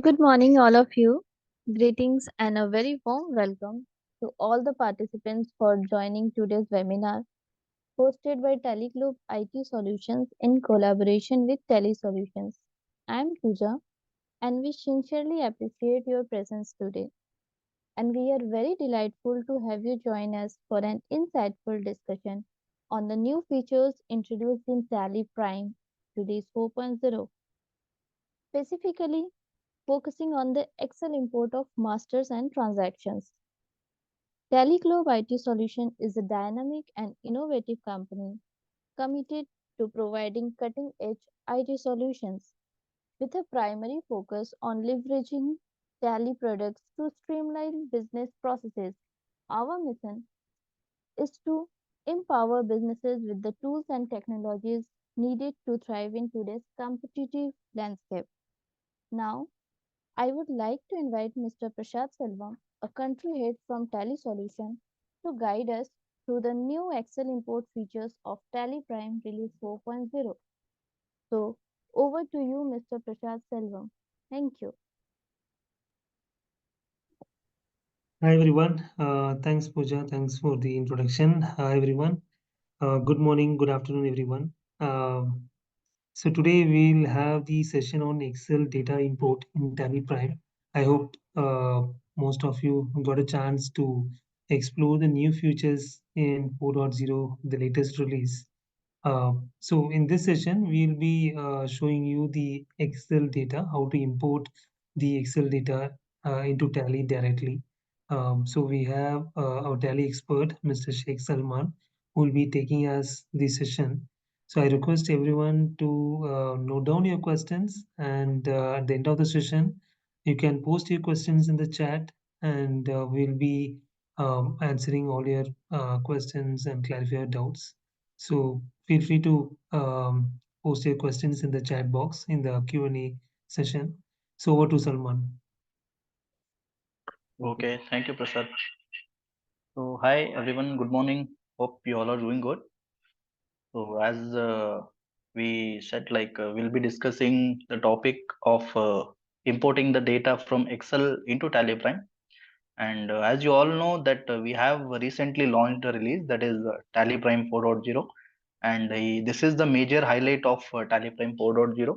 Good morning, all of you. Greetings and a very warm welcome to all the participants for joining today's webinar hosted by TeleGlobe IT Solutions in collaboration with Tele Solutions. I am Pooja and we sincerely appreciate your presence today. And we are very delightful to have you join us for an insightful discussion on the new features introduced in TallyPrime today's 4.0. Specifically, focusing on the Excel import of masters and transactions. TeleGlobe IT Solution is a dynamic and innovative company committed to providing cutting-edge IT solutions with a primary focus on leveraging Tally products to streamline business processes. Our mission is to empower businesses with the tools and technologies needed to thrive in today's competitive landscape. Now, I would like to invite Mr. Prashad Selvam, a country head from Tally Solution, to guide us through the new Excel import features of TallyPrime Release 4.0. So, over to you, Mr. Prashad Selvam. Thank you. Hi everyone. Thanks Pooja. Thanks for the introduction. Hi everyone. Good morning, good afternoon everyone. So today we'll have the session on Excel data import in TallyPrime. I hope most of you got a chance to explore the new features in 4.0, the latest release. So in this session, we'll be showing you the Excel data, how to import the Excel data into Tally directly. So we have our Tally expert, Mr. Sheikh Salman, who will be taking us the session. So I request everyone to note down your questions, and at the end of the session, you can post your questions in the chat, and we'll be answering all your questions and clarify your doubts. So feel free to post your questions in the chat box in the Q&A session. So over to Salman. Okay, thank you, Prasad. So, hi everyone, good morning. Hope you all are doing good. So, as we said, we'll be discussing the topic of importing the data from Excel into TallyPrime. And as you all know, that we have recently launched a release that is TallyPrime 4.0, and this is the major highlight of TallyPrime 4.0.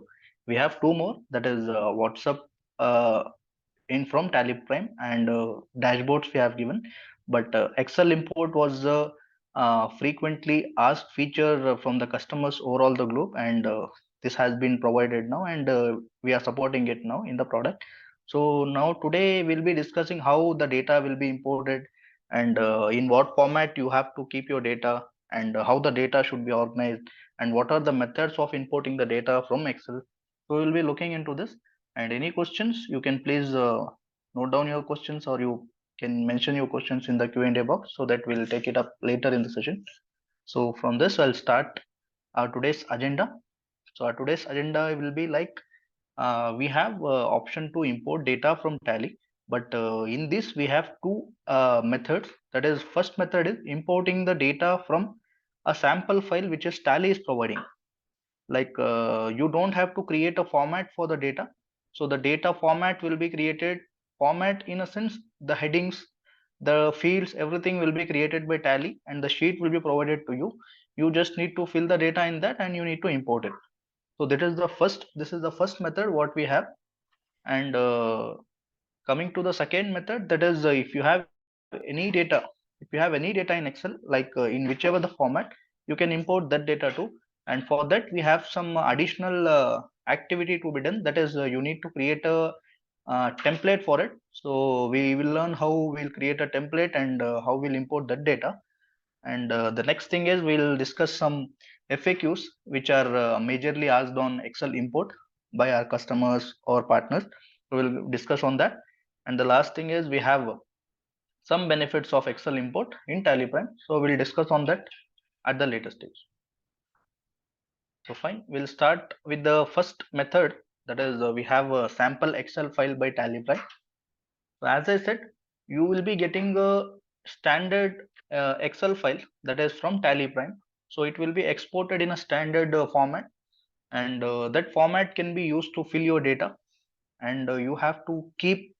We have two more, that is WhatsApp uh, in from TallyPrime and dashboards we have given. But Excel import was a frequently asked feature from the customers over all the globe, and this has been provided now, and we are supporting it now in the product. So now today we'll be discussing how the data will be imported, and in what format you have to keep your data, and how the data should be organized, and what are the methods of importing the data from Excel. So we'll be looking into this. And any questions, you can please note down your questions, or you can mention your questions in the Q&A box, so that we'll take it up later in the session. So from this, I'll start our today's agenda. So our today's agenda will be like we have option to import data from Tally, but in this we have two methods. That is, first method is importing the data from a sample file which is Tally is providing. You don't have to create a format for the data. So the data format will be created. Format in a sense, the headings, the fields, everything will be created by Tally, and the sheet will be provided to you. You just need to fill the data in that, and you need to import it. So that is the first, this is the first method what we have. And coming to the second method, that is if you have any data, if you have any data in Excel, in whichever the format, you can import that data too. And for that we have some additional activity to be done. That is, you need to create a template for it. So we will learn how we'll create a template, and how we'll import that data. And the next thing is we'll discuss some FAQs which are majorly asked on Excel import by our customers or partners. So we'll discuss on that. And the last thing is we have some benefits of Excel import in TallyPrime. So we'll discuss on that at the later stage. So fine, we'll start with the first method. That is, we have a sample Excel file by TallyPrime. So as I said, you will be getting a standard Excel file that is from TallyPrime. So it will be exported in a standard format, and that format can be used to fill your data. and you have to keep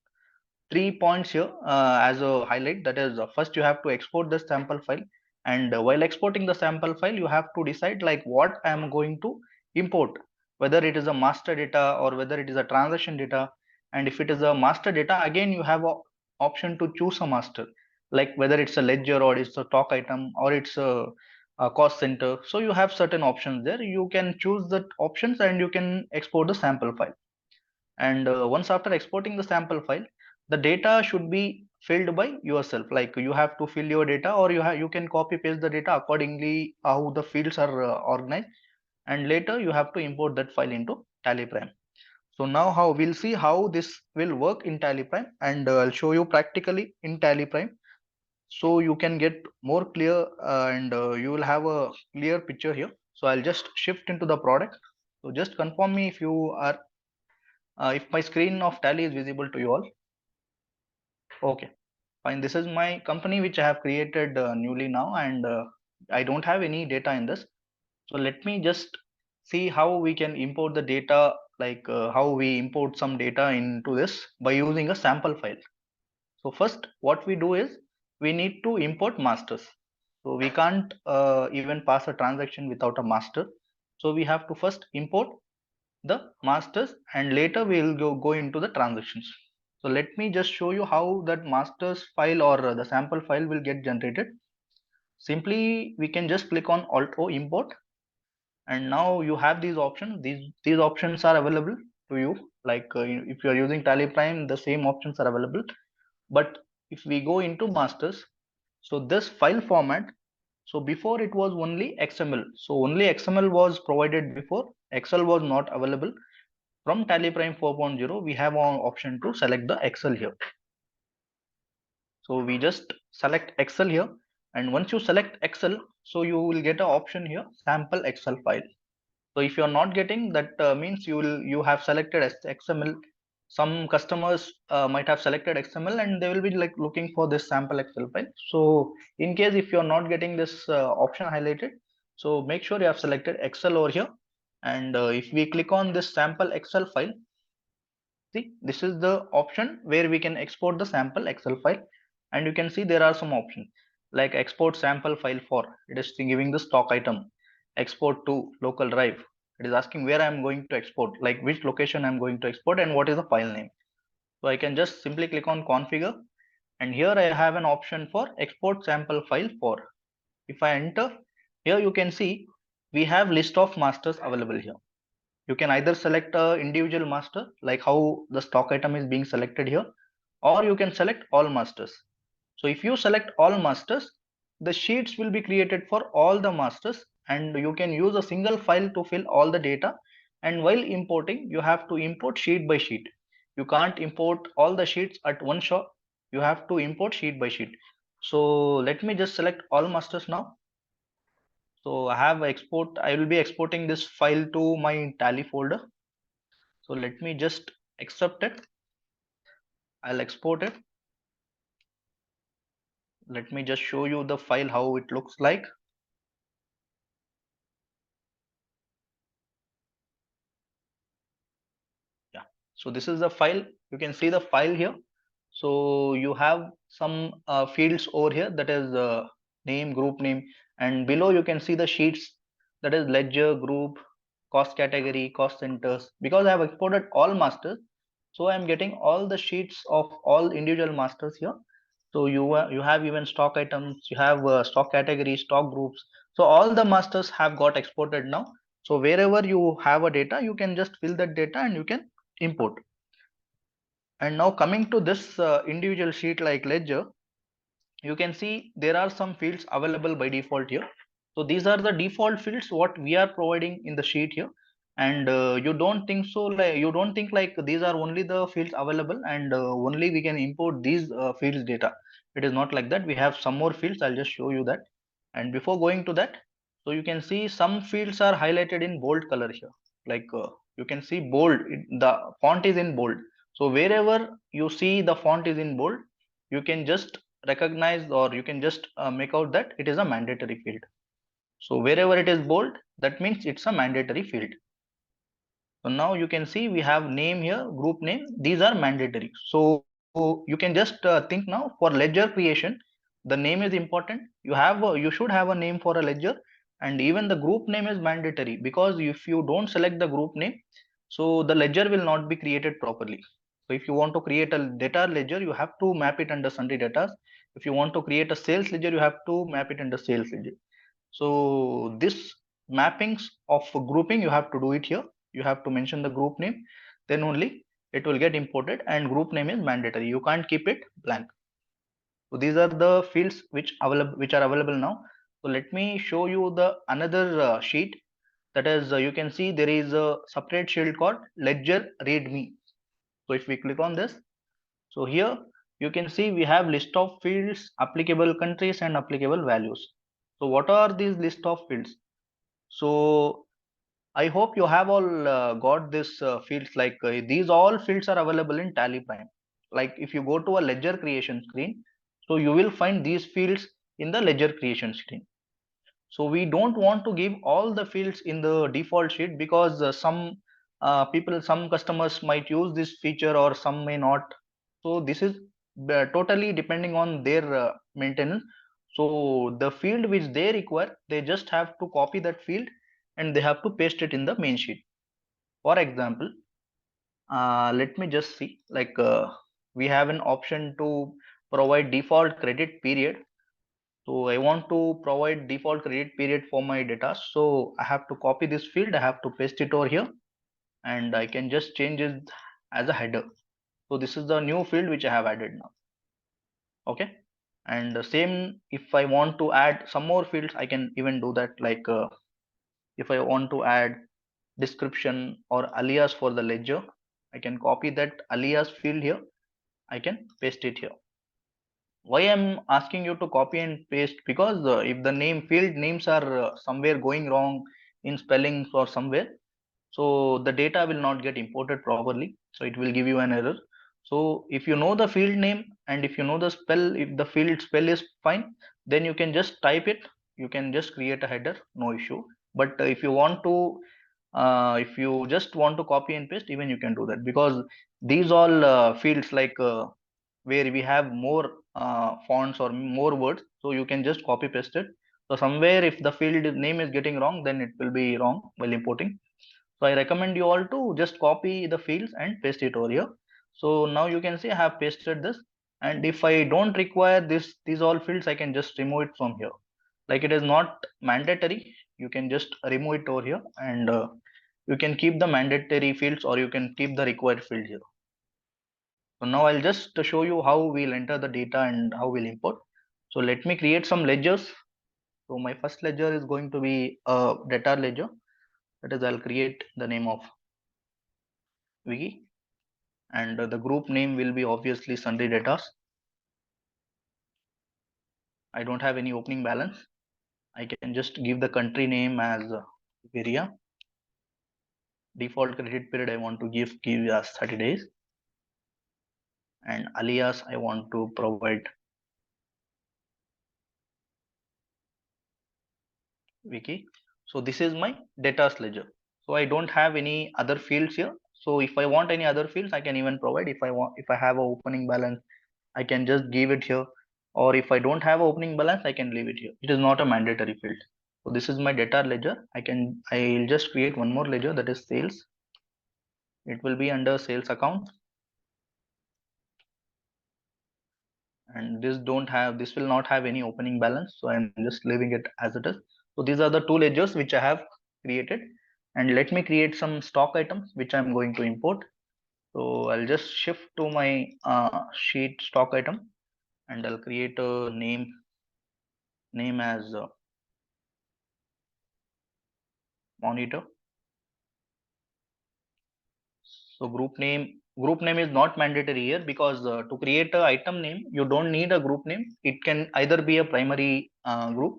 3 points here as a highlight. That is, first you have to export the sample file, and while exporting the sample file, you have to decide like what I am going to import, whether it is a master data or whether it is a transaction data. And if it is a master data, again you have a option to choose a master, like whether it's a ledger or it's a stock item or it's a cost center. So you have certain options there. You can choose the options and you can export the sample file. And once after exporting the sample file, the data should be filled by yourself. Like you have to fill your data, or you can copy paste the data accordingly how the fields are organized, and later you have to import that file into TallyPrime. So now how we'll see how this will work in TallyPrime, and I'll show you practically in TallyPrime, so you can get more clear, and you will have a clear picture here. So I'll just shift into the product. So just confirm me if you are if my screen of Tally is visible to you all. Okay, fine. This is my company which I have created newly now, and I don't have any data in this. So let me just see how we can import the data, like how we import some data into this by using a sample file. So first, what we do is we need to import masters. So we can't even pass a transaction without a master. So we have to first import the masters, and later we will go into the transactions. So let me just show you how that masters file or the sample file will get generated. Simply we can just click on Alt O import, and now you have these options. These options are available to you, like if you are using TallyPrime, the same options are available. But if we go into masters, so this file format, so before it was only XML. So only XML was provided before. Excel was not available. From TallyPrime 4.0, we have an option to select the Excel here. So we just select Excel here, and once you select Excel, so you will get an option here, sample Excel file. So if you are not getting that, means you have selected as XML. Some customers might have selected XML and they will be like looking for this sample Excel file. So in case if you are not getting this option highlighted, so make sure you have selected Excel over here. And if we click on this sample Excel file, see, this is the option where we can export the sample Excel file, and you can see there are some options like export sample file for, it is giving the stock item, export to local drive. It is asking where I am going to export, like which location I am going to export and what is the file name. So I can just simply click on configure, and here I have an option for export sample file for. If I enter, here you can see we have list of masters available here. You can either select a individual master, like how the stock item is being selected here, or you can select all masters. So if you select all masters, the sheets will be created for all the masters, and you can use a single file to fill all the data. And while importing, you have to import sheet by sheet. You can't import all the sheets at one shot. You have to import sheet by sheet. So let me just select all masters now. So I will be exporting this file to my Tally folder. So let me just accept it. I'll export it. Let me just show you the file, how it looks like. Yeah. So this is the file. You can see the file here. So you have some fields over here, that is name, group name, and below you can see the sheets, that is ledger, group, cost category, cost centers. Because I have exported all masters, so I am getting all the sheets of all individual masters here. So you have even stock items, you have stock categories, stock groups. So all the masters have got exported now. So wherever you have a data, you can just fill that data and you can import. And now coming to this individual sheet like ledger, you can see there are some fields available by default here. So these are the default fields what we are providing in the sheet here. And you don't think so, like you don't think like these are only the fields available and only we can import these fields data. It is not like that. We have some more fields. I'll just show you that. And before going to that, so you can see some fields are highlighted in bold color here. Like you can see bold, the font is in bold. So wherever you see the font is in bold, you can just recognize, or you can just make out that it is a mandatory field. So wherever it is bold, that means it's a mandatory field. So now you can see we have name here, group name. These are mandatory. So you can just think now for ledger creation, the name is important. You should have a name for a ledger, and even the group name is mandatory, because if you don't select the group name, so the ledger will not be created properly. So if you want to create a data ledger, you have to map it under sundry data. If you want to create a sales ledger, you have to map it under sales ledger. So this mappings of grouping, you have to do it here. You have to mention the group name, then only it will get imported, and group name is mandatory. You can't keep it blank. So these are the fields which are available now. So let me show you the another sheet. That is, you can see there is a separate shield called ledger readme. So if we click on this, so here you can see we have list of fields, applicable countries and applicable values. So what are these list of fields? So I hope you have all got this fields, like these all fields are available in TallyPrime. Like if you go to a ledger creation screen, so you will find these fields in the ledger creation screen. So we don't want to give all the fields in the default sheet, because some customers might use this feature or some may not. So this is totally depending on their maintenance. So the field which they require, they just have to copy that field and they have to paste it in the main sheet. For example, let me just see, like we have an option to provide default credit period. So I want to provide default credit period for my data. So I have to copy this field, I have to paste it over here, and I can just change it as a header. So this is the new field which I have added now. Okay. And the same, if I want to add some more fields, I can even do that. Like if I want to add description or alias for the ledger, I can copy that alias field here. I can paste it here. Why I'm asking you to copy and paste? Because if the field names are somewhere going wrong in spellings or somewhere, so the data will not get imported properly, so it will give you an error. So if you know the field name and if you know the spell, if the field spell is fine, then you can just type it, you can just create a header, no issue. But if you want to if you just want to copy and paste, even you can do that, because these all fields, like where we have more fonts or more words, so you can just copy paste it. So somewhere if the field name is getting wrong, then it will be wrong while importing. So I recommend you all to just copy the fields and paste it over here. So now you can see I have pasted this, and if I don't require these all fields, I can just remove it from here. Like it is not mandatory, you can just remove it over here, and you can keep the mandatory fields or you can keep the required field here. So now I'll just show you how we'll enter the data and how we'll import. So let me create some ledgers. So my first ledger is going to be a data ledger. That is, I'll create the name of Wiki, and the group name will be obviously sundry data. I don't have any opening balance. I can just give the country name as Iberia. Default credit period I want to give as 30 days, and alias I want to provide Wiki. So this is my data ledger. So I don't have any other fields here. So if I want any other fields, I can even provide. If I have a opening balance, I can just give it here. Or if I don't have a opening balance, I can leave it here. It is not a mandatory field. So this is my data ledger. I'll just create one more ledger, that is sales. It will be under sales account. And this will not have any opening balance. So I'm just leaving it as it is. So these are the two ledgers which I have created. And let me create some stock items which I'm going to import. So I'll just shift to my sheet stock item, and I'll create a name as monitor. So group name is not mandatory here, because to create a item name, you don't need a group name. It can either be a primary group.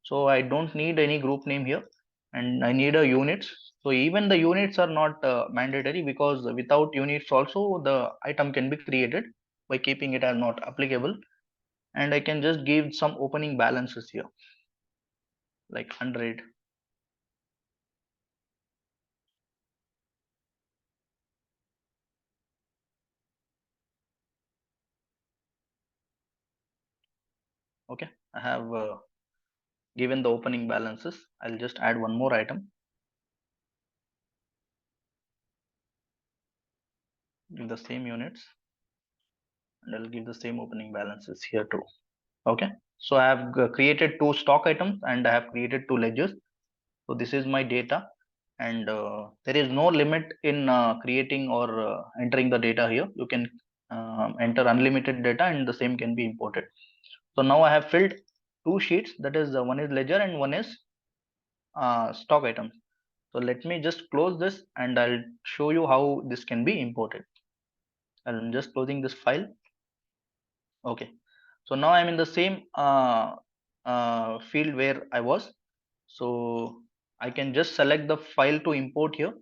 So I don't need any group name here, and I need a units. So even the units are not mandatory, because without units also the item can be created by keeping it as not applicable. And I can just give some opening balances here, like 100. Okay, I have given the opening balances. I'll just add one more item, give the same units, and I'll give the same opening balances here too. Okay, so I have created two stock items and I have created two ledgers. So this is my data, and there is no limit in creating or entering the data here. You can enter unlimited data and the same can be imported. So now I have filled two sheets, that is one is ledger and one is stock items. So let me just close this and I'll show you how this can be imported. I'm just closing this file. Okay, so now I'm in the same field where I was. So I can just select the file to import here.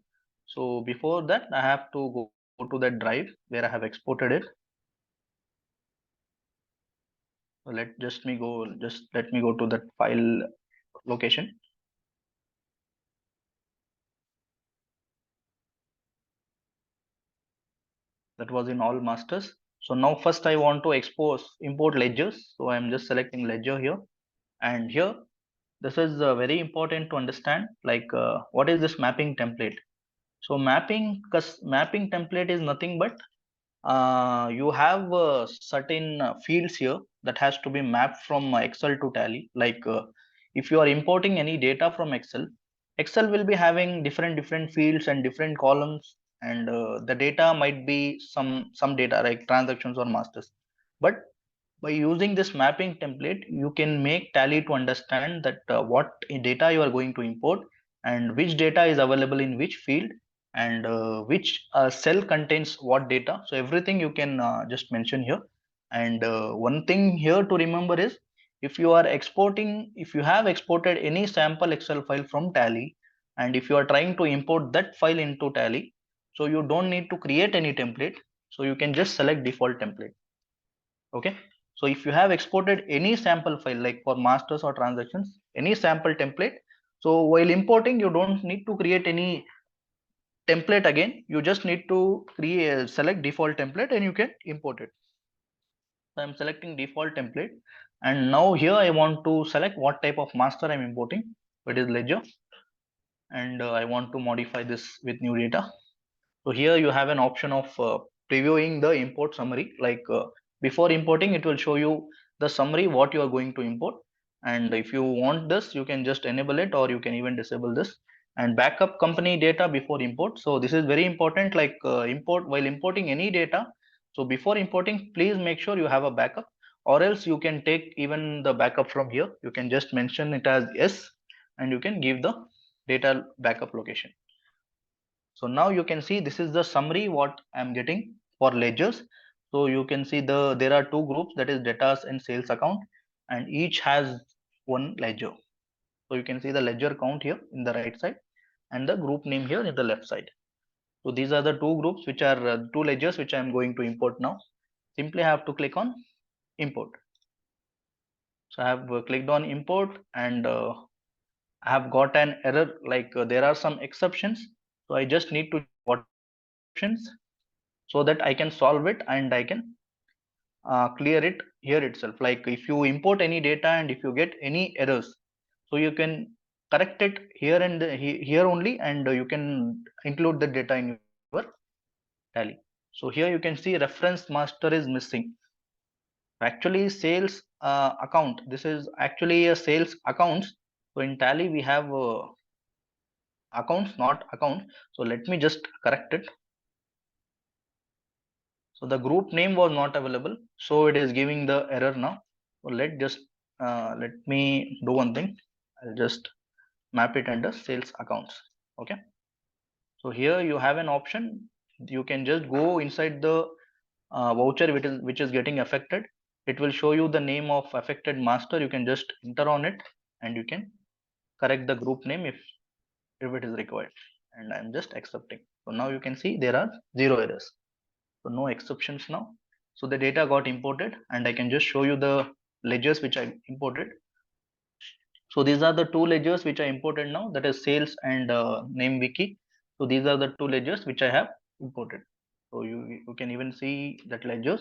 So before that I have to go to that drive where I have exported it. So let me go to that file location. That was in all masters. So now first I want to import ledgers. So I'm just selecting ledger here, and here this is very important to understand, like what is this mapping template. So mapping template is nothing but you have certain fields here that has to be mapped from Excel to Tally. Like if you are importing any data from Excel will be having different fields and different columns, and the data might be some data like transactions or masters. But by using this mapping template, you can make Tally to understand that what data you are going to import and which data is available in which field, and which cell contains what data. So everything you can just mention here. And one thing here to remember is, if you have exported any sample Excel file from Tally, and if you are trying to import that file into Tally, so you don't need to create any template. So you can just select default template. Okay, so if you have exported any sample file like for masters or transactions, any sample template, so while importing you don't need to create any template again. You just need to select default template and you can import it. So I'm selecting default template, and now here I want to select what type of master I'm importing. It is ledger, and I want to modify this with new data. So here you have an option of previewing the import summary. Like before importing, it will show you the summary what you are going to import. And if you want this, you can just enable it, or you can even disable this. And backup company data before import. So this is very important. Like while importing any data. So before importing, please make sure you have a backup, or else you can take even the backup from here. You can just mention it as yes, and you can give the data backup location. So now you can see this is the summary what I'm getting for ledgers. So you can see there are two groups, that is debtors and sales account, and each has one ledger. So you can see the ledger count here in the right side and the group name here in the left side. So these are the two groups which are two ledgers which I'm going to import now. Simply have to click on import. So I have clicked on import, and I have got an error, like there are some exceptions. So I just need to check what are those exceptions so that I can solve it and I can clear it here itself. Like if you import any data and if you get any errors, so you can correct it here and here only, and you can include the data in your Tally. So here you can see reference master is missing. Actually, sales account. This is actually a sales accounts. So in Tally we have accounts, not account. So let me just correct it. So the group name was not available, so it is giving the error now. So let me do one thing. I'll just map it under sales accounts. Okay, so here you have an option. You can just go inside the voucher which is getting affected. It will show you the name of affected master. You can just enter on it and you can correct the group name if it is required. And I'm just accepting. So now you can see there are zero errors. So no exceptions now. So the data got imported, and I can just show you the ledgers which I imported. So these are the two ledgers which I imported now, that is sales and name wiki. So these are the two ledgers which I have imported. So you can even see that ledgers.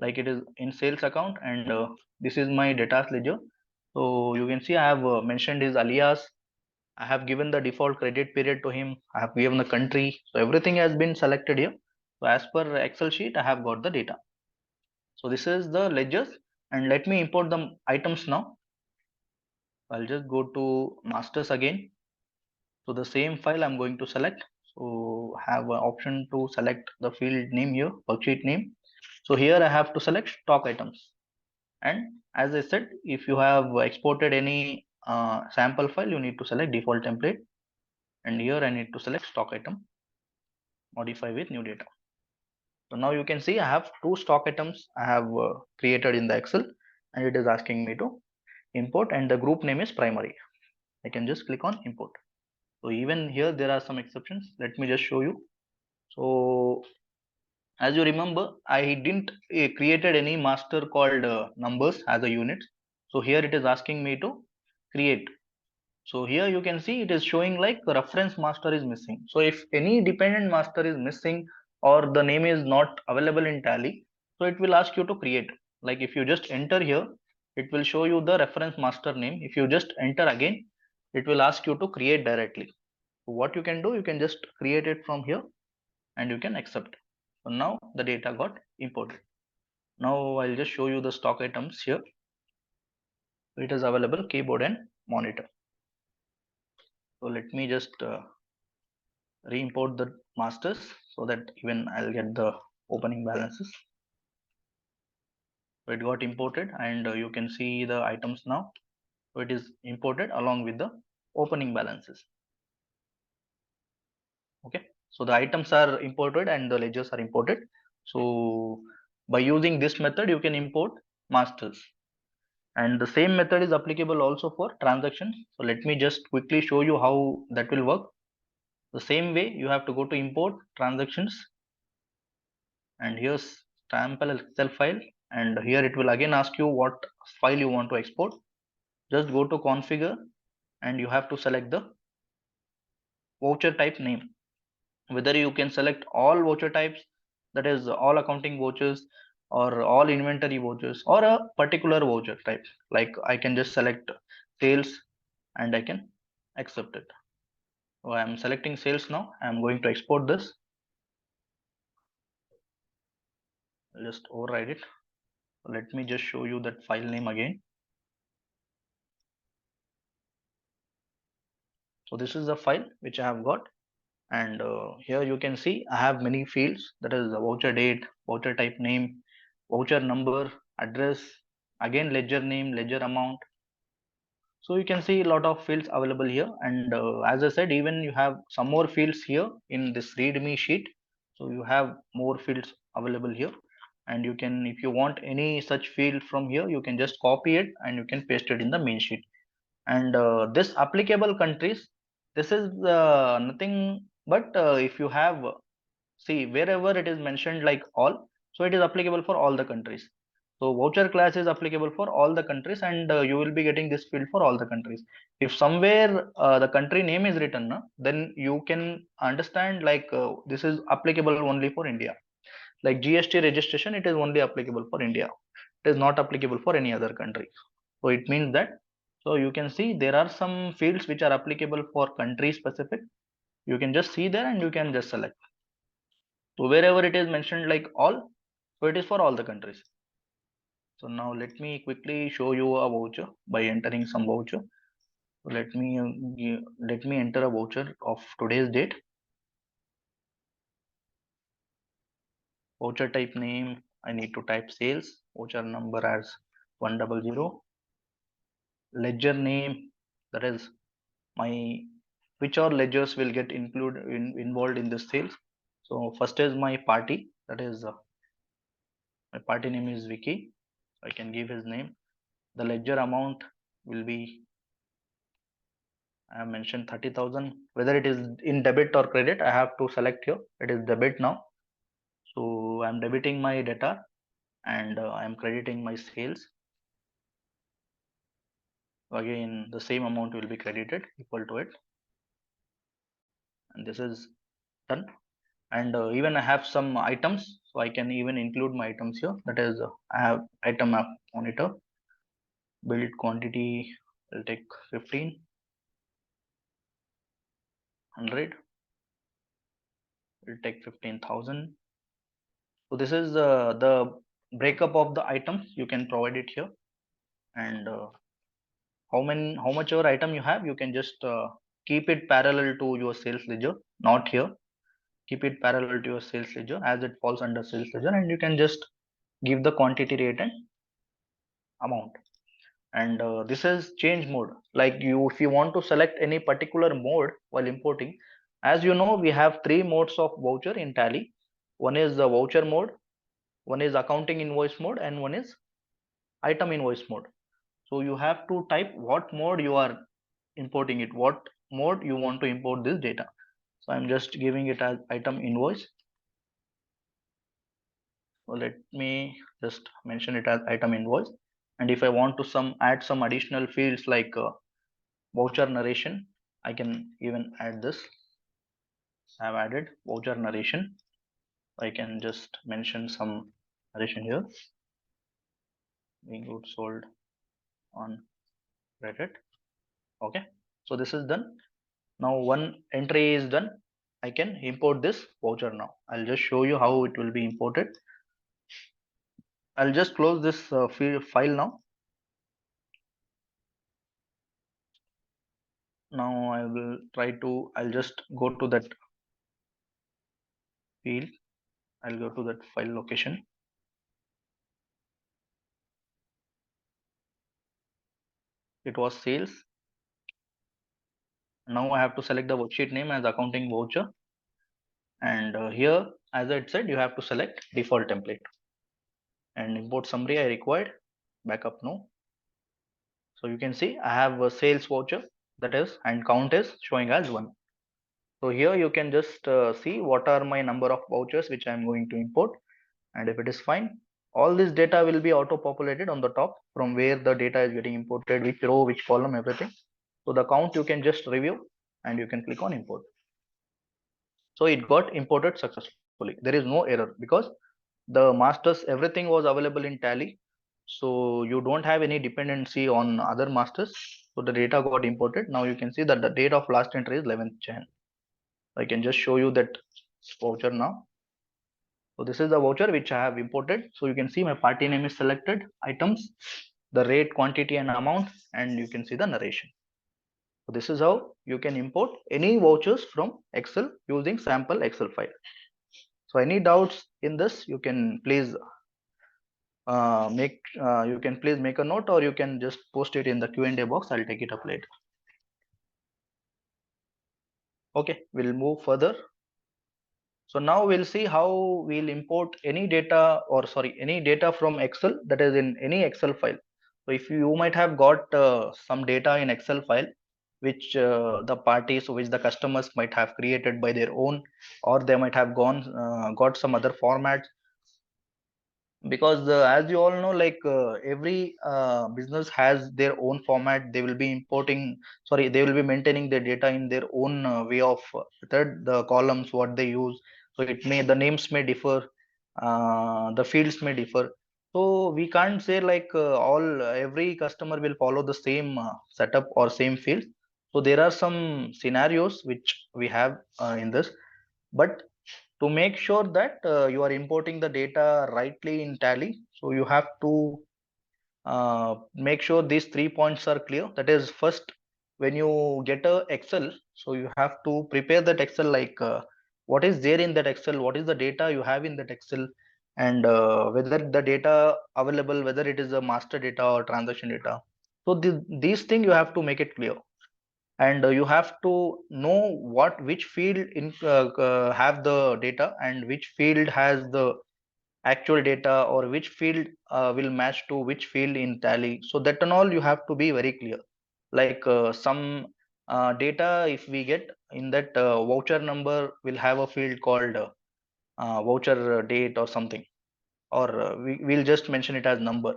like it is in sales account, and this is my data's ledger. So you can see I have mentioned his alias. I have given the default credit period to him. I have given the country. So everything has been selected here. So as per Excel sheet, I have got the data. So this is the ledgers, and let me import the items now. I'll just go to masters again. So the same file I'm going to select. So have an option to select the field name here, worksheet name. So here I have to select stock items. And as I said, if you have exported any sample file, you need to select default template. And here I need to select stock item, modify with new data. So now you can see I have two stock items I have created in the Excel, and it is asking me to import, and the group name is primary. I can just click on import. So even here there are some exceptions. Let me just show you. So as you remember, I didn't created any master called numbers as a unit. So here it is asking me to create. So here you can see it is showing like the reference master is missing. So if any dependent master is missing or the name is not available in Tally, so it will ask you to create. Like if you just enter here, it will show you the reference master name. If you just enter again, it will ask you to create directly. So what you can do, you can just create it from here and you can accept. So now the data got imported. Now I'll just show you the stock items here. It is available keyboard and monitor. So let me just re-import the masters so that even I'll get the opening balances. So it got imported, and you can see the items now. So it is imported along with the opening balances. Okay, so the items are imported and the ledgers are imported. So by using this method, you can import masters. And the same method is applicable also for transactions. So let me just quickly show you how that will work. The same way, you have to go to import transactions, and here's sample Excel file, and here it will again ask you what file you want to export. Just go to configure, and you have to select the voucher type name. Whether you can select all voucher types, that is all accounting vouchers or all inventory vouchers, or a particular voucher type. Like I can just select sales and I can accept it. So I'm selecting sales now. I'm going to export this. I'll just override it. Let me just show you that file name again. So this is the file which I have got, and here you can see I have many fields, that is the voucher date, voucher type name, voucher number, address, again ledger name, ledger amount. So you can see a lot of fields available here, and as I said, even you have some more fields here in this readme sheet. So you have more fields available here, and you can, if you want any such field from here, you can just copy it and you can paste it in the main sheet. And this applicable countries, this is nothing but if you have, see wherever it is mentioned like all, so it is applicable for all the countries. So voucher class is applicable for all the countries, and you will be getting this field for all the countries. If somewhere the country name is written, then you can understand like this is applicable only for India. Like GST registration, it is only applicable for India. It is not applicable for any other country. So it means that, so you can see there are some fields which are applicable for country specific. You can just see there and you can just select. So wherever it is mentioned like all, so it is for all the countries. So now let me quickly show you a voucher by entering some voucher. So let me enter a voucher of today's date. Voucher type name, I need to type sales. Voucher number as 100. Ledger name, that is my, which all ledgers will get involved in this sales. So first is my party, that is my party name is Vicky. I can give his name. The ledger amount will be, I have mentioned 30,000. Whether it is in debit or credit, I have to select here. It is debit now. So I'm debiting my data, and I'm crediting my sales. Again, the same amount will be credited equal to it. And this is done. And even I have some items, so I can even include my items here. That is, I have item map monitor, build quantity will take 1500, will take 15,000. So this is the breakup of the items. You can provide it here, and how much ever item you have, you can just keep it parallel to your sales ledger, not here. Keep it parallel to your sales ledger as it falls under sales ledger, and you can just give the quantity rate and amount. And this is change mode. Like you, if you want to select any particular mode while importing, as you know, we have three modes of voucher in Tally. One is the voucher mode, one is accounting invoice mode, and one is item invoice mode. So you have to type what mode you are importing it, what mode you want to import this data. So I'm just giving it as item invoice. So let me just mention it as item invoice. And if I want to add some additional fields like voucher narration, I can even add this. I've added voucher narration. I can just mention some narration here. Being goods sold on credit. Okay, so this is done. Now one entry is done. I can import this voucher now. I'll just show you how it will be imported. I'll just close this file now. Now I'll just go to that field. I'll go to that file location. It was sales. Now I have to select the worksheet name as accounting voucher. And here, as I said, you have to select default template. And import summary I required, backup no. So you can see I have a sales voucher, that is, and count is showing as 1. So here you can just see what are my number of vouchers which I am going to import, and if it is fine, all this data will be auto populated on the top from where the data is getting imported, which row, which column, everything. So the count you can just review and you can click on import. So it got imported successfully. There is no error because the masters, everything was available in Tally. So you don't have any dependency on other masters. So the data got imported. Now you can see that the date of last entry is 11th Jan. I can just show you that voucher now. So this is the voucher which I have imported. So you can see my party name is selected, items, the rate, quantity and amount, and you can see the narration. So this is how you can import any vouchers from Excel using sample Excel file. So any doubts in this, you can please make a note, or you can just post it in the Q&A box. I'll take it up later. Okay, we'll move further. So now we'll see how we'll import any data, or sorry, any data from Excel, that is in any Excel file. So if you might have got some data in Excel file, which the parties, which the customers might have created by their own, or they might have got some other formats, because as you all know, like every business has their own format. They will be they will be maintaining their data in their own way of method, the columns what they use. So the names may differ, the fields may differ. So we can't say like every customer will follow the same setup or same field. So there are some scenarios which we have in this, but to make sure that you are importing the data rightly in Tally, so you have to make sure these 3 points are clear. That is, first, when you get a Excel, so you have to prepare that Excel, like what is there in that Excel, what is the data you have in that Excel, and whether the data available, whether it is a master data or transaction data. So these things you have to make it clear, and you have to know which field have the data, and which field has the actual data, or which field will match to which field in Tally. So that and all you have to be very clear. Like some data, if we get in that voucher number, will have a field called voucher date or something, or we'll just mention it as number.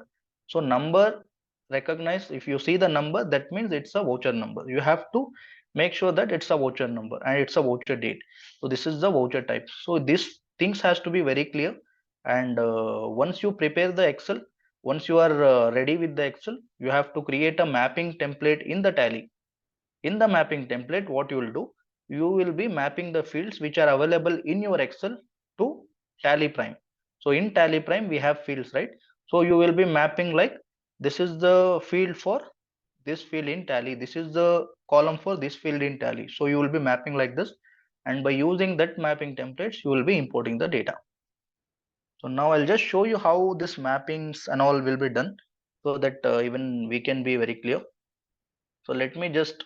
So number recognize, if you see the number, that means it's a voucher number. You have to make sure that it's a voucher number and it's a voucher date. So this is the voucher type. So this things has to be very clear. And once you prepare the Excel, once you are ready with the Excel, you have to create a mapping template in the Tally. In the mapping template, what you will do, you will be mapping the fields which are available in your Excel to TallyPrime. So in TallyPrime we have fields, right? So you will be mapping like, this is the field for this field in Tally, this is the column for this field in Tally. So you will be mapping like this, and by using that mapping templates you will be importing the data. So now I'll just show you how this mappings and all will be done, so that even we can be very clear. So let me just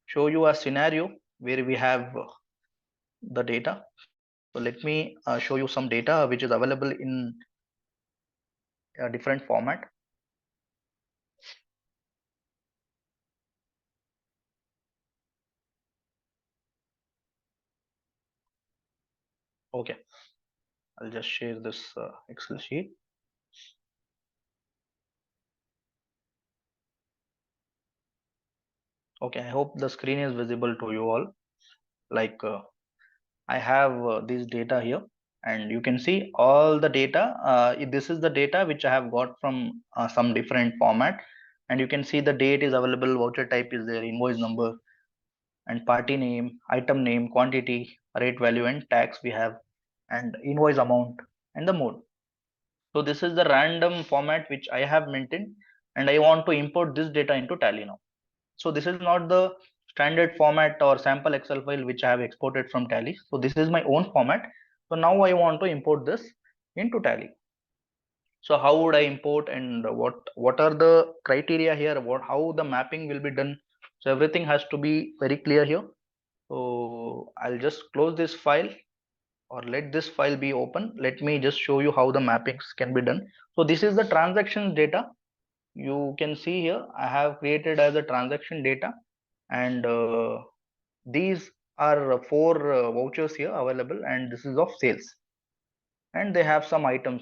show you a scenario where we have the data. So let me show you some data which is available in a different format. Okay, I'll just share this Excel sheet. Okay, I hope the screen is visible to you all. Like I have this data here, and you can see all the data. This is the data which I have got from some different format, and you can see the date is available, voucher type is there, invoice number, and party name, item name, quantity, rate value, and tax we have, and invoice amount, and the mode. So this is the random format which I have maintained, and I want to import this data into Tally now. So this is not the standard format or sample Excel file which I have exported from Tally. So this is my own format. So now I want to import this into Tally. So how would I import, and what are the criteria here? How the mapping will be done? So everything has to be very clear here. So I'll just close this file, or let this file be open. Let me just show you how the mappings can be done. So this is the transactions data. You can see here I have created as a transaction data, and these are four vouchers here available, and this is of sales, and they have some item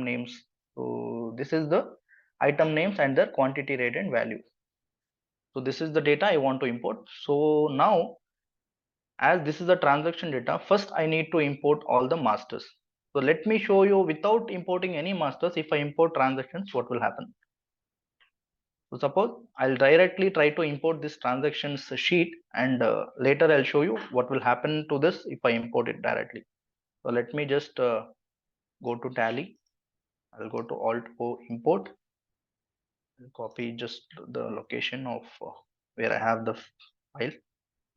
names. So this is the item names and their quantity, rate, and value. So this is the data I want to import. So now, as this is the transaction data, first I need to import all the masters. So let me show you without importing any masters. If I import transactions, what will happen? So suppose I'll directly try to import this transactions sheet, and later I'll show you what will happen to this if I import it directly. So let me just go to Tally. I'll go to Alt O import. I'll copy just the location of where I have the file.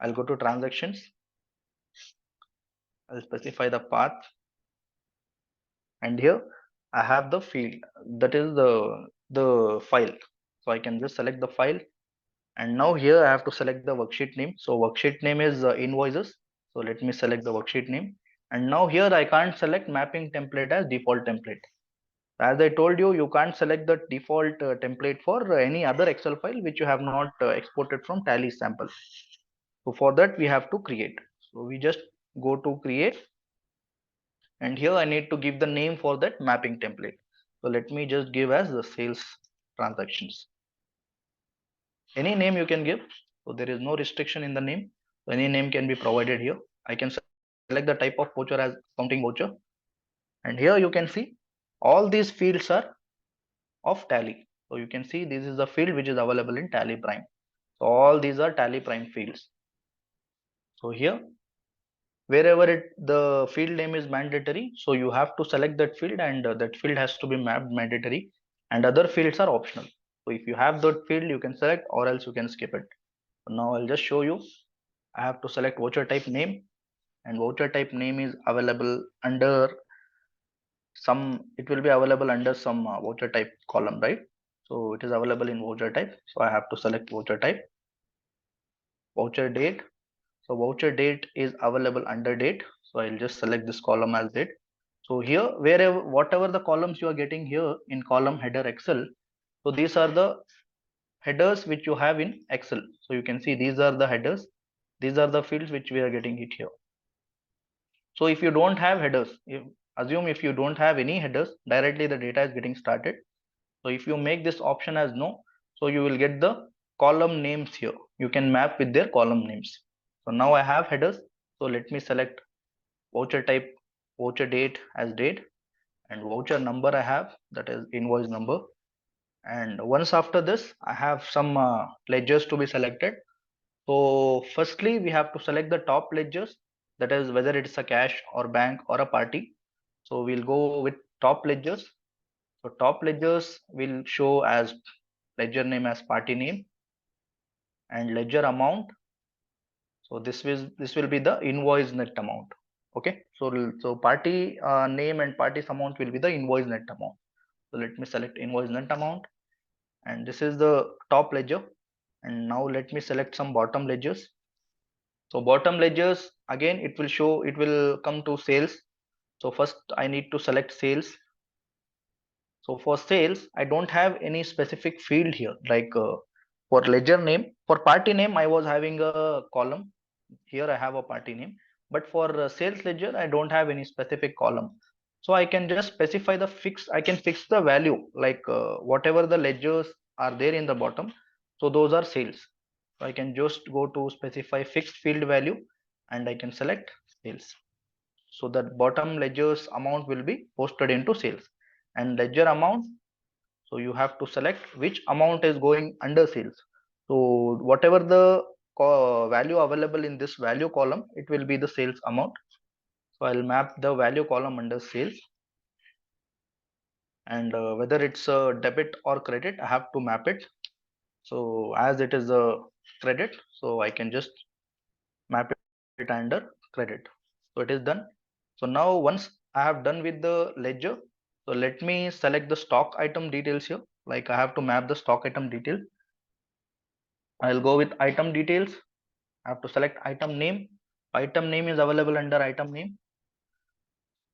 I'll go to transactions. I'll specify the path, and here I have the field, that is the file. So I can just select the file, and now here I have to select the worksheet name. So worksheet name is invoices. So let me select the worksheet name, and now here I can't select mapping template as default template. As I told you, you can't select the default template for any other Excel file which you have not exported from Tally sample. So for that we have to create. So we just go to create, and here I need to give the name for that mapping template. So let me just give as the sales transactions. Any name you can give, so there is no restriction in the name. So any name can be provided here. I can select the type of voucher as accounting voucher, and here you can see all these fields are of Tally. So you can see this is the field which is available in TallyPrime. So all these are TallyPrime fields. So here, wherever the field name is mandatory, so you have to select that field, and that field has to be mapped mandatory, and other fields are optional. So if you have that field, you can select, or else you can skip it. So now I'll just show you. I have to select voucher type name, and voucher type name is available under some, it will be available under some voucher type column, right? So it is available in voucher type. So I have to select voucher type. Voucher date. So voucher date is available under date. So I'll just select this column as date. So here, wherever, whatever the columns you are getting here in column header Excel, so these are the headers which you have in Excel. So you can see these are the headers. These are the fields which we are getting it here. So if you don't have headers, assume if you don't have any headers, directly the data is getting started. So if you make this option as no, so you will get the column names here. You can map with their column names. So now I have headers. So let me select voucher type, voucher date as date, and voucher number I have, that is invoice number. And once after this, I have some ledgers to be selected. So firstly, we have to select the top ledgers, that is whether it's a cash or bank or a party. So we'll go with top ledgers. So top ledgers will show as ledger name as party name and ledger amount. So this will be the invoice net amount. Okay. So party name and party's amount will be the invoice net amount. So let me select invoice net amount, and this is the top ledger. And now let me select some bottom ledgers. So bottom ledgers, again it will come to sales. So first I need to select sales. So for sales, I don't have any specific field here. Like for ledger name, for party name, I was having a column. Here I have a party name. But for sales ledger, I don't have any specific column. So I can just specify the fix. I can fix the value, like whatever the ledgers are there in the bottom. So those are sales. So I can just go to specify fixed field value, and I can select sales. So that bottom ledger's amount will be posted into sales. And ledger amount, so you have to select which amount is going under sales. So whatever the value available in this value column, it will be the sales amount. So I'll map the value column under sales, and whether it's a debit or credit, I have to map it. So as it is a credit, so I can just map it under credit. So it is done. So now once I have done with the ledger, so let me select the stock item details here. Like I have to map the stock item detail. I'll go with item details. I have to select item name. Item name is available under item name.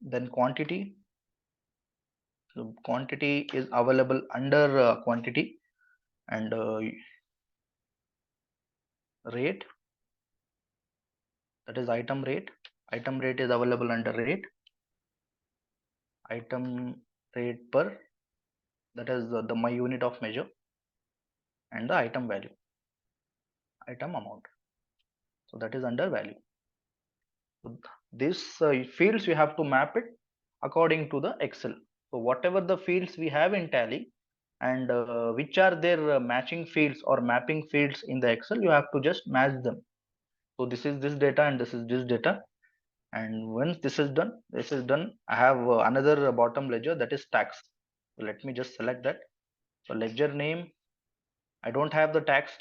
Then quantity. So quantity is available under quantity, and rate, that is item rate. Item rate is available under rate. Item rate per, that is the my unit of measure, and the item value, item amount. So that is under value. So these fields you have to map it according to the Excel. So whatever the fields we have in Tally, and which are their matching fields or mapping fields in the Excel, you have to just match them. So this is this data and this is this data. And once this is done, I have another bottom ledger, that is tax. So let me just select that. So ledger name, I don't have the tax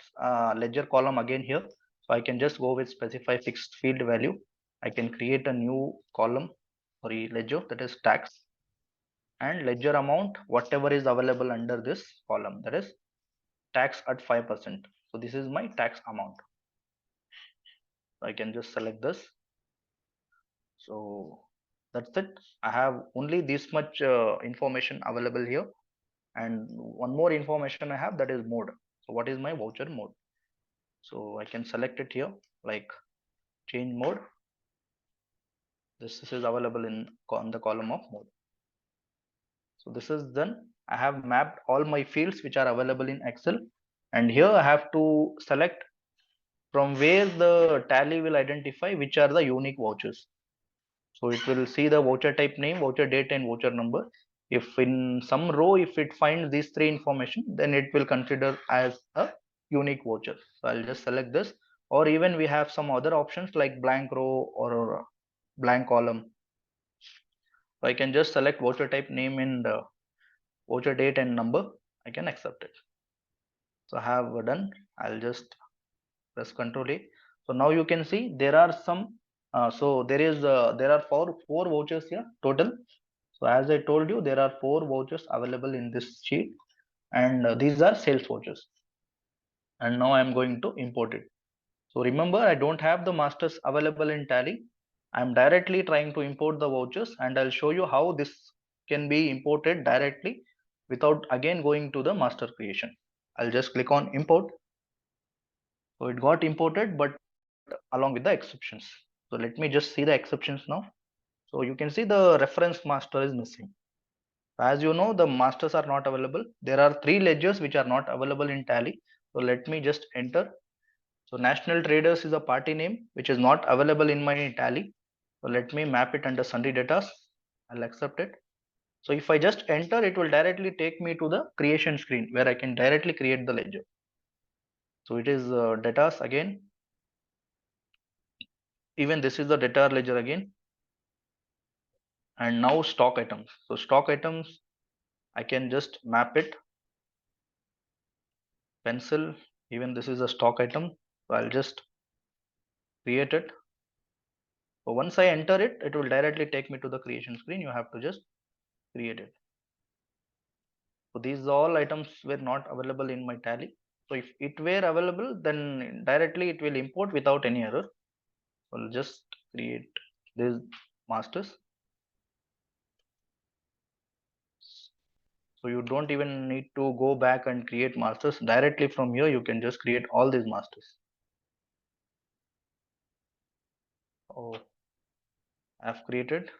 ledger column again here. So I can just go with specify fixed field value. I can create a new column, sorry, ledger, that is tax, and ledger amount, whatever is available under this column, that is tax at 5%. So this is my tax amount. So I can just select this. So that's it. I have only this much information available here. And one more information I have, that is mode. So what is my voucher mode? So I can select it here, like change mode. This is available on the column of mode. So this is done. I have mapped all my fields which are available in Excel, and here I have to select from where the Tally will identify which are the unique vouchers. So it will see the voucher type name, voucher date, and voucher number. If in some row, if it finds these three information, then it will consider as a unique voucher. So I'll just select this, or even we have some other options like blank row or blank column. So I can just select voucher type name and voucher date and number. I can accept it. So I have done. I'll just press Ctrl A. So now you can see there are some. So there are four vouchers here total. So as I told you, there are four vouchers available in this sheet, and these are sales vouchers. And now I am going to import it. So remember, I don't have the masters available in Tally. I'm directly trying to import the vouchers, and I'll show you how this can be imported directly without again going to the master creation. I'll just click on import. So it got imported, but along with the exceptions. So let me just see the exceptions now. So you can see the reference master is missing. As you know, the masters are not available. There are three ledgers which are not available in Tally. So let me just enter. So National Traders is a party name which is not available in my tally. So let me map it under sundry data. I'll accept it. So if I just enter, it will directly take me to the creation screen where I can directly create the ledger. So it is data again. Even this is the data ledger again. And now stock items. So stock items, I can just map it. Pencil, even this is a stock item. So I'll just create it. So once I enter it, it will directly take me to the creation screen. You have to just create it. So these all items were not available in my tally. So if it were available, then directly it will import without any error. So I'll just create these masters. So you don't even need to go back and create masters. Directly from here, you can just create all these masters. Oh, I've created.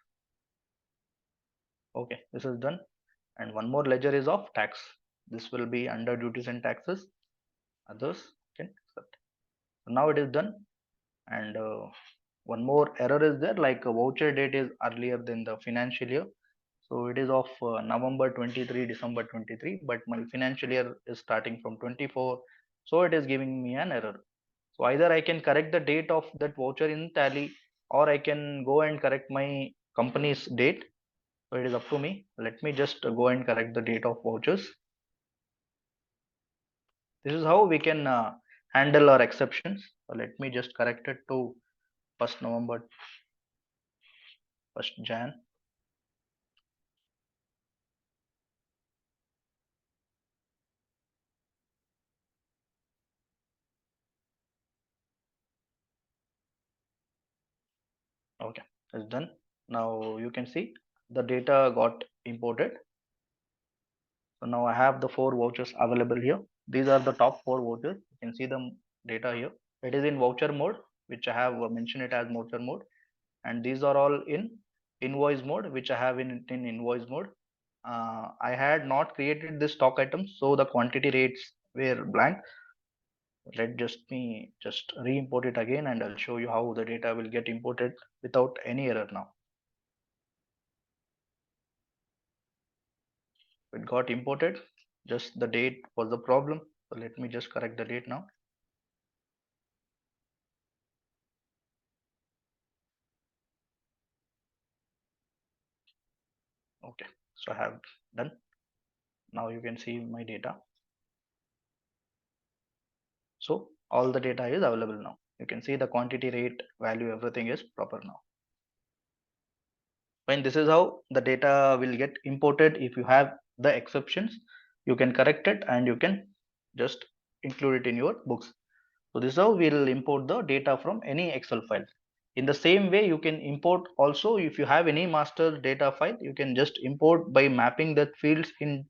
Okay, this is done. And one more ledger is of tax. This will be under duties and taxes. Others can accept. So now it is done. And one more error is there, like a voucher date is earlier than the financial year. So it is of November 23, December 23, but my financial year is starting from 24. So it is giving me an error. So either I can correct the date of that voucher in tally, or I can go and correct my company's date. So it is up to me. Let me just go and correct the date of vouchers. This is how we can handle our exceptions. So let me just correct it to 1st November, 1st Jan. Okay, it's done. Now you can see the data got imported. So now I have the 4 vouchers available here. These are the top 4 vouchers. You can see the data here. It is in voucher mode, which I have mentioned it as voucher mode. And these are all in invoice mode, which I have in invoice mode. I had not created this stock items, so the quantity rates were blank. Let just me just re-import it again, and I'll show you how the data will get imported without any error now. It got imported, just the date was the problem. So let me just correct the date now. Okay, so I have done. Now you can see my data. So all the data is available now. You can see the quantity, rate, value, everything is proper now. When this is how the data will get imported. If you have the exceptions, you can correct it and you can just include it in your books. So this is how we'll import the data from any Excel file. In the same way, you can import also if you have any master data file, you can just import by mapping the fields in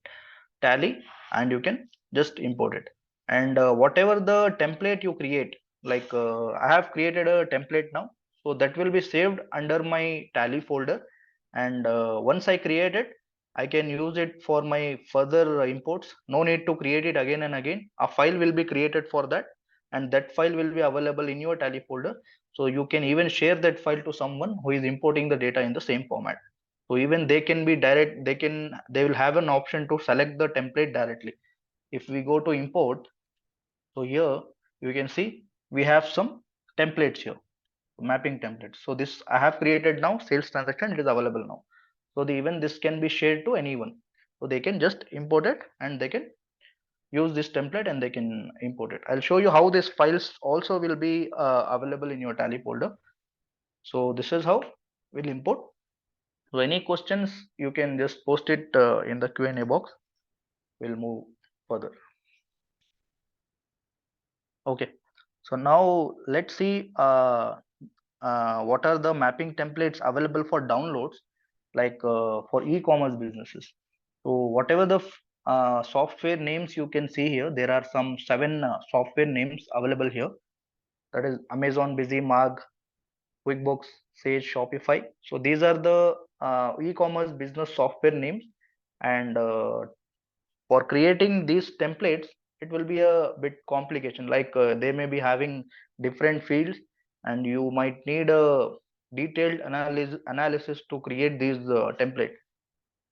Tally, and you can just import it. And whatever the template you create, like I have created a template now, so that will be saved under my Tally folder. And once I create it, I can use it for my further imports. No need to create it again and again. A file will be created for that, and that file will be available in your Tally folder. So you can even share that file to someone who is importing the data in the same format. So even they can be direct, they will have an option to select the template directly. If we go to import, so here you can see we have some templates here, mapping templates. So this I have created now, sales transaction, it is available now. So even this can be shared to anyone. So they can just import it and they can use this template and they can import it. I'll show you how these files also will be available in your Tally folder. So this is how we'll import. So any questions, you can just post it in the Q&A box. We'll move further. Okay. So now let's see what are the mapping templates available for downloads, like for e-commerce businesses. So whatever the software names you can see here, there are some 7 software names available here. That is Amazon, Busy, Marg, QuickBooks, Sage, Shopify. So these are the e-commerce business software names. And for creating these templates, it will be a bit complication. Like they may be having different fields, and you might need a detailed analysis to create these templates.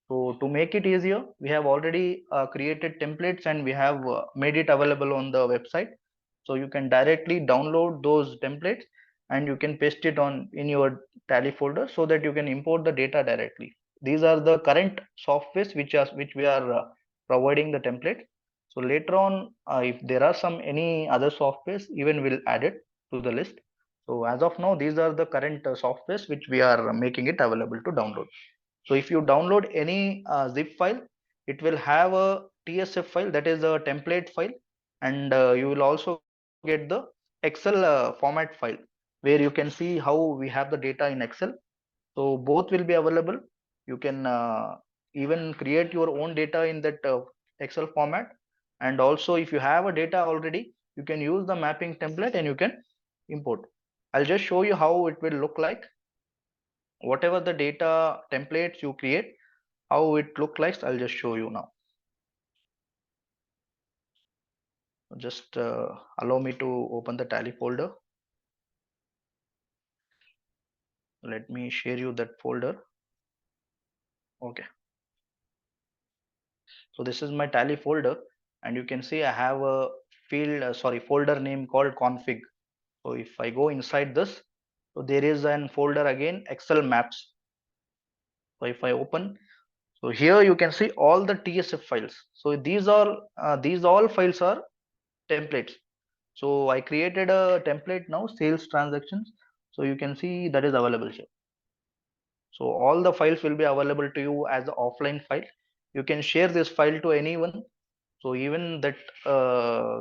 So to make it easier, we have already created templates and we have made it available on the website. So you can directly download those templates and you can paste it on in your Tally folder so that you can import the data directly. These are the current softwares which we are providing the template. So later on, if there are some any other softwares, even we'll add it to the list. So as of now, these are the current softwares which we are making it available to download. So if you download any zip file, it will have a TSF file, that is a template file, and you will also get the Excel format file where you can see how we have the data in Excel. So both will be available. You can even create your own data in that Excel format. And also if you have a data already, you can use the mapping template and you can import. I'll just show you how it will look like. Whatever the data templates you create, how it look like, I'll just show you now. Just allow me to open the Tally folder. Let me share you that folder. Okay, so this is my Tally folder, and you can see I have a folder name called config. So if I go inside this, so there is an folder again, Excel maps. So if I open, so here you can see all the TSF files. So these all files are templates. So I created a template now, sales transactions. So you can see that is available here. So all the files will be available to you as an offline file. You can share this file to anyone. So even that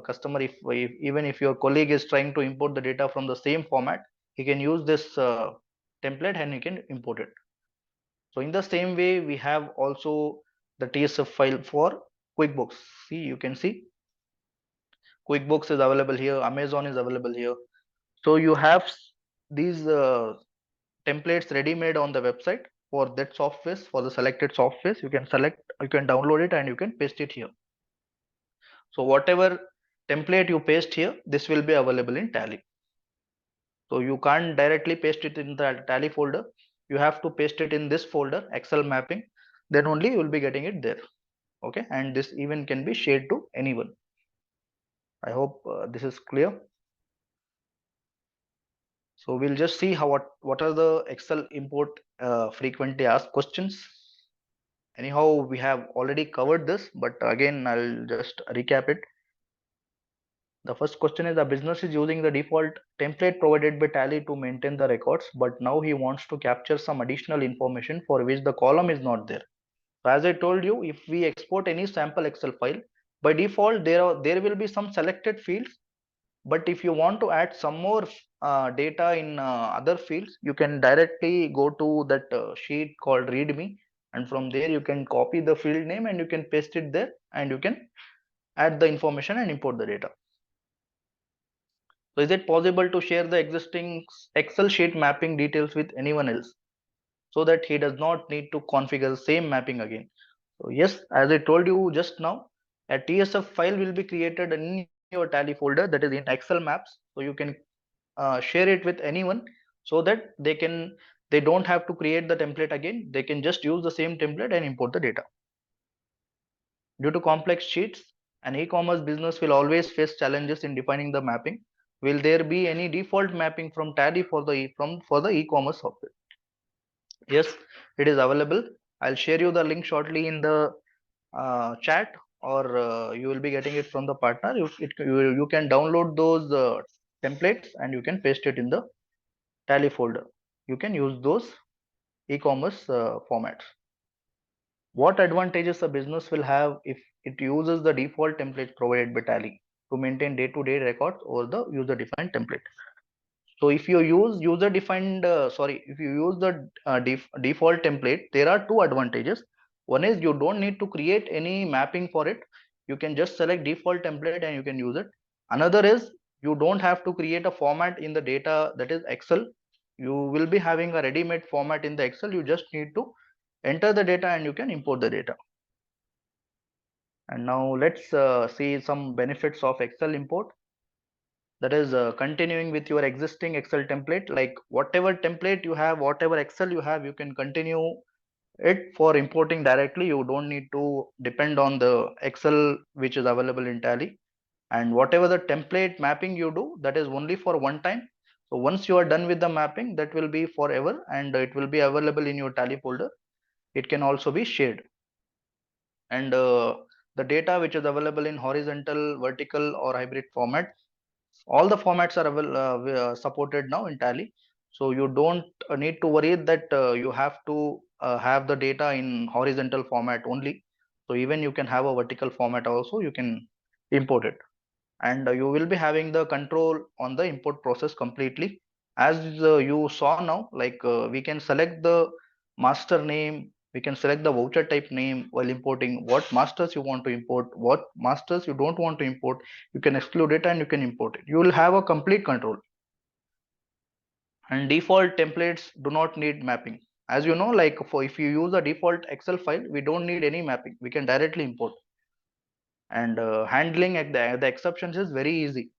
customer, if even if your colleague is trying to import the data from the same format, he can use this template and he can import it. So in the same way, we have also the TSF file for QuickBooks. See, you can see QuickBooks is available here. Amazon is available here. So you have these templates ready made on the website for that softwares, for the selected softwares. You can select, you can download it and you can paste it here. So whatever template you paste here, this will be available in Tally. So you can't directly paste it in the Tally folder. You have to paste it in this folder, Excel mapping. Then only you will be getting it there. Okay, and this even can be shared to anyone. I hope this is clear. So we'll just see how what are the Excel import frequently asked questions. Anyhow, we have already covered this, but again, I'll just recap it. The first question is: the business is using the default template provided by Tally to maintain the records, but now he wants to capture some additional information for which the column is not there. So as I told you, if we export any sample Excel file, by default there will be some selected fields. But if you want to add some more data in other fields, you can directly go to that sheet called readme, and from there you can copy the field name and you can paste it there and you can add the information and import the data. So is it possible to share the existing Excel sheet mapping details with anyone else so that he does not need to configure the same mapping again? So yes, as I told you just now, a TSF file will be created in your Tally folder, that is in Excel maps. So you can share it with anyone so that they don't have to create the template again. They can just use the same template and import the data. Due to complex sheets, an e-commerce business will always face challenges in defining the mapping. Will there be any default mapping from Tally for the e-commerce software? Yes, it is available. I'll share you the link shortly in the chat, or you will be getting it from the partner. You can download those templates and you can paste it in the Tally folder. You can use those e-commerce formats. What advantages a business will have if it uses the default template provided by Tally to maintain day-to-day records or the user-defined template? So if you use if you use the default template, there are two advantages. One is you don't need to create any mapping for it. You can just select default template and you can use it. Another is you don't have to create a format in the data, that is Excel. You will be having a ready-made format in the Excel. You just need to enter the data and you can import the data. And now let's see some benefits of Excel import. That is continuing with your existing Excel template, like whatever template you have, whatever Excel you have, you can continue it for importing directly. You don't need to depend on the Excel which is available in Tally. And whatever the template mapping you do, that is only for one time. So once you are done with the mapping, that will be forever, and it will be available in your Tally folder. It can also be shared. And the data which is available in horizontal, vertical, or hybrid format, all the formats are supported now in Tally. So you don't need to worry that you have to have the data in horizontal format only. So even you can have a vertical format also, you can import it. And you will be having the control on the import process completely. As you saw now, like we can select the master name, we can select the voucher type name while importing, what masters you want to import, what masters you don't want to import. You can exclude it and you can import it. You will have a complete control. And default templates do not need mapping. As you know, like for if you use a default Excel file, we don't need any mapping, we can directly import. And handling the exceptions is very easy.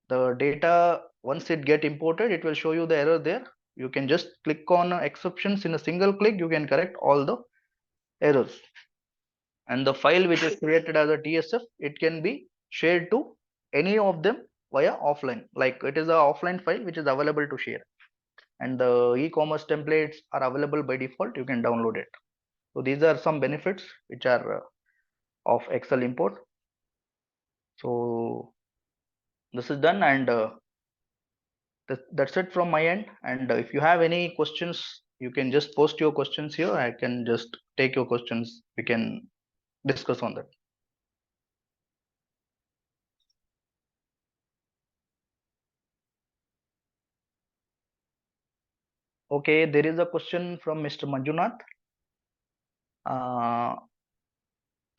The data, once it get imported, it will show you the error there. You can just click on exceptions. In a single click, you can correct all the errors. And the file which is created as a TSF, it can be shared to any of them via offline, like it is a offline file which is available to share. And the e-commerce templates are available by default, you can download it. So these are some benefits which are of Excel import. So this is done, and that's it from my end. And if you have any questions, you can just post your questions here. I can just take your questions, we can discuss on that. Okay, there is a question from Mr. Manjunath. uh,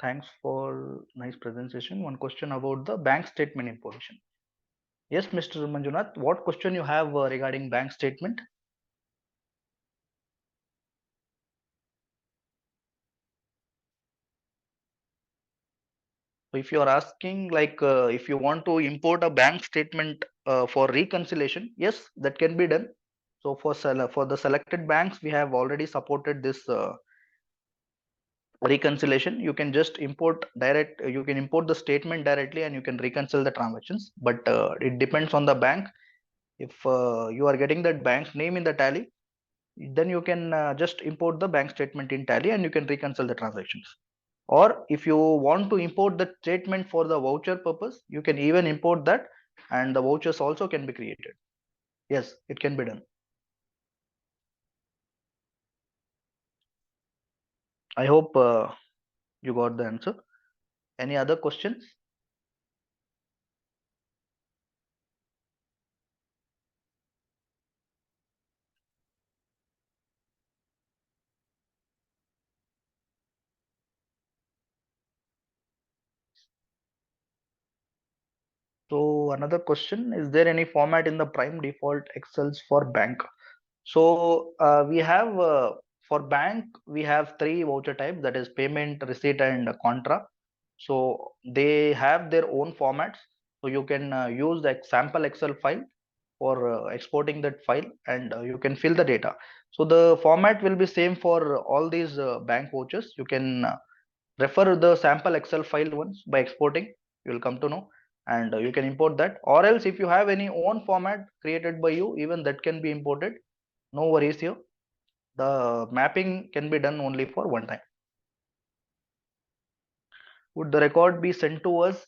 Thanks for nice presentation. One question about the bank statement information. Yes, Mr. Manjunath, what question you have regarding bank statement? So if you are asking like if you want to import a bank statement for reconciliation, yes, that can be done. So for the selected banks, we have already supported this reconciliation. You can just import direct. You can import the statement directly, and you can reconcile the transactions. But it depends on the bank. If you are getting that bank's name in the Tally, then you can just import the bank statement in Tally, and you can reconcile the transactions. Or if you want to import the statement for the voucher purpose, you can even import that, and the vouchers also can be created. Yes, it can be done. I hope you got the answer. Any other questions? So another question, is there any format in the Prime default Excels for bank? So we have for bank, we have three voucher types, that is payment, receipt, and contra. So they have their own formats. So you can use the sample Excel file for exporting that file, and you can fill the data. So the format will be same for all these bank vouchers. You can refer the sample Excel file once by exporting, you will come to know, and you can import that. Or else if you have any own format created by you, even that can be imported. No worries here. The mapping can be done only for one time. Would the record be sent to us?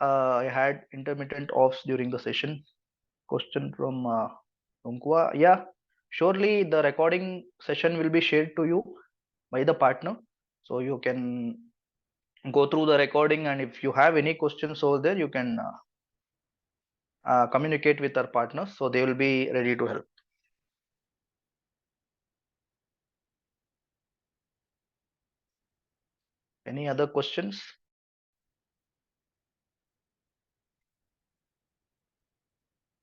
I had intermittent offs during the session. Question from Runkwa. Yeah, surely the recording session will be shared to you by the partner. So you can go through the recording, and if you have any questions over there, you can communicate with our partners. So they will be ready to help. Any other questions?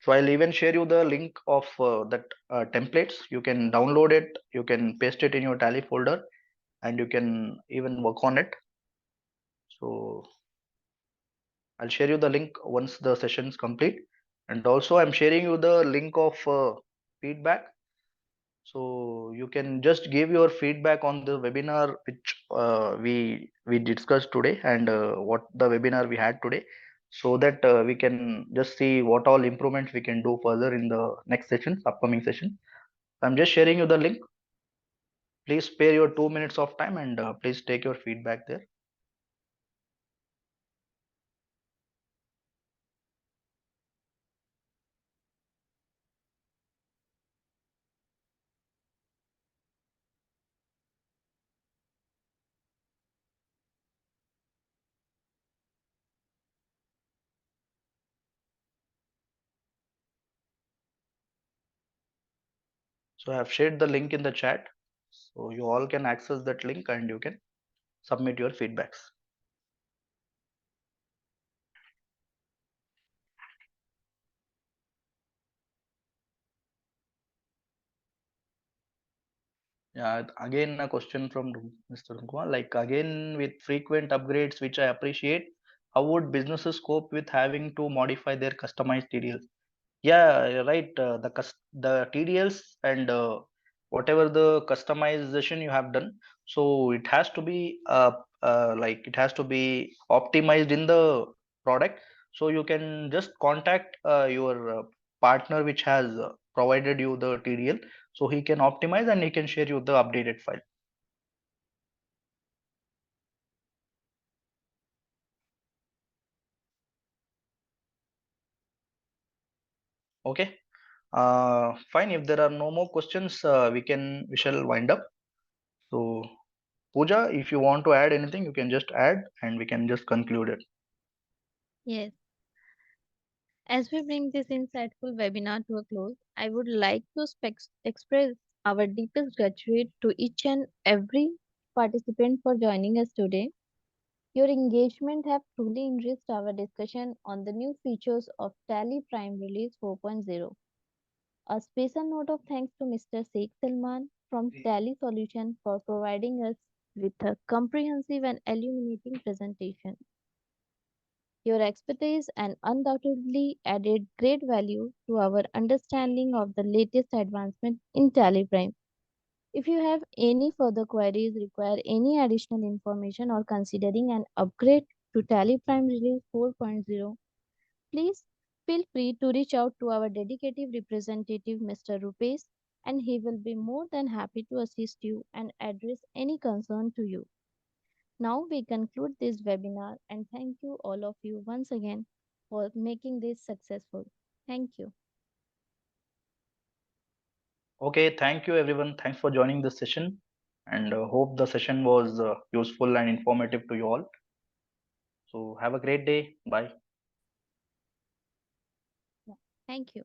So I'll even share you the link of that templates. You can download it, you can paste it in your Tally folder, and you can even work on it. So I'll share you the link once the session is complete. And also I'm sharing you the link of feedback. So you can just give your feedback on the webinar which we discussed today, and what the webinar we had today, so that we can just see what all improvements we can do further in the next session, upcoming session. I'm just sharing you the link. Please spare your 2 minutes of time, and please take your feedback there. So I have shared the link in the chat, so you all can access that link and you can submit your feedbacks. Yeah, again a question from Mr. Kumar. Like, again, with frequent upgrades, which I appreciate, how would businesses cope with having to modify their customized TDLs? Yeah, you're right. The TDLs and whatever the customization you have done, so it has to be like it has to be optimized in the product. So you can just contact your partner which has provided you the TDL, so he can optimize and he can share you the updated file. Okay. Fine. If there are no more questions, we shall wind up. So Pooja, if you want to add anything, you can just add and we can just conclude it. Yes. As we bring this insightful webinar to a close, I would like to express our deepest gratitude to each and every participant for joining us today. Your engagement have truly enriched our discussion on the new features of TallyPrime Release 4.0. A special note of thanks to Mr. Sheikh Salman from Tally Solution for providing us with a comprehensive and illuminating presentation. Your expertise and undoubtedly added great value to our understanding of the latest advancement in TallyPrime. If you have any further queries, require any additional information, or considering an upgrade to TallyPrime Release 4.0, please feel free to reach out to our dedicated representative, Mr. Rupesh, and he will be more than happy to assist you and address any concern to you. Now we conclude this webinar and thank you all of you once again for making this successful. Thank you. Okay, thank you everyone. Thanks for joining this session, and hope the session was useful and informative to you all. So have a great day. Bye. Yeah, thank you.